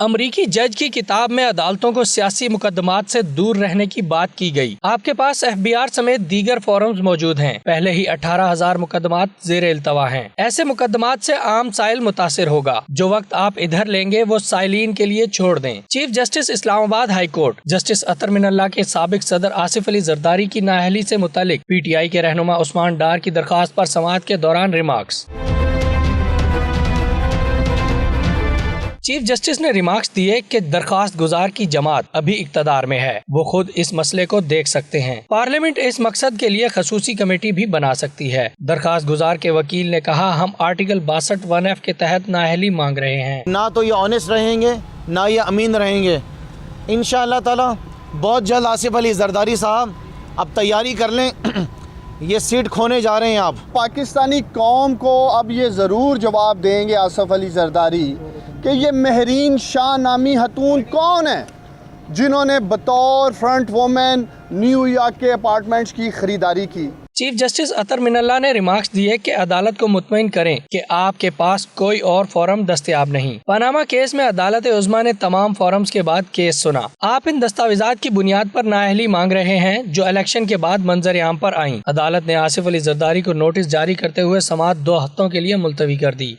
अमरीकी जज की किताब में अदालतों को सियासी मुकदमात से दूर रहने की बात की गई। आपके पास FBI समेत दीगर फोरम्स मौजूद हैं। पहले ही 18,000 मुकदमात जेर इल्तवा हैं। ऐसे मुकदमात से आम साइल मुतासिर होगा। जो वक्त आप इधर लेंगे वो साइलिन के लिए छोड़ दें। Chief justice Islamabad high court justice Athar Minallah के साबिक सदर आसिफ अली जरदारी की नाअहली से मुतालिक PTI के रहनुमा उस्मान डार की दरखास्त पर समाअत के दौरान रिमार्क्स। चीफ जस्टिस ने रिमार्क्स दिए कि दरखास्त गुजार की जमात अभी इक्तदार में है, वो खुद इस मसले को देख सकते हैं। पार्लियामेंट इस मकसद के लिए खसूसी कमेटी भी बना सकती है। दरखास्त गुजार के वकील ने कहा, हम आर्टिकल 62(1)(f) के तहत नाअहली मांग रहे हैं। ना तो ये ऑनेस्ट रहेंगे ना ये अमीन रहेंगे। इंशाअल्लाह ताला बहुत जल्द आसिफ अली जरदारी साहब अब तैयारी कर लें ये सीट खोने जा रहे हैं आप। पाकिस्तानी कौम को अब ये ज़रूर जवाब देंगे आसिफ अली जरदारी कि ये महरीन शाह नामी खतून कौन है जिन्होंने बतौर फ्रंट वुमेन न्यूयॉर्क के अपार्टमेंट्स की खरीदारी की। चीफ जस्टिस अतर मिनल्ला ने रिमार्क्स दिए कि अदालत को मुतमईन करें कि आपके पास कोई और फोरम दस्तयाब नहीं। पनामा केस में अदालत उज़्मा ने तमाम फोरम्स के बाद केस सुना। आप इन दस्तावेजात की बुनियाद पर नाअहली मांग रहे हैं जो इलेक्शन के बाद मंजर आम पर आईं। अदालत ने आसिफ अली जरदारी को नोटिस जारी करते हुए समाअत 2 हफ्तों के लिए मुलतवी कर दी।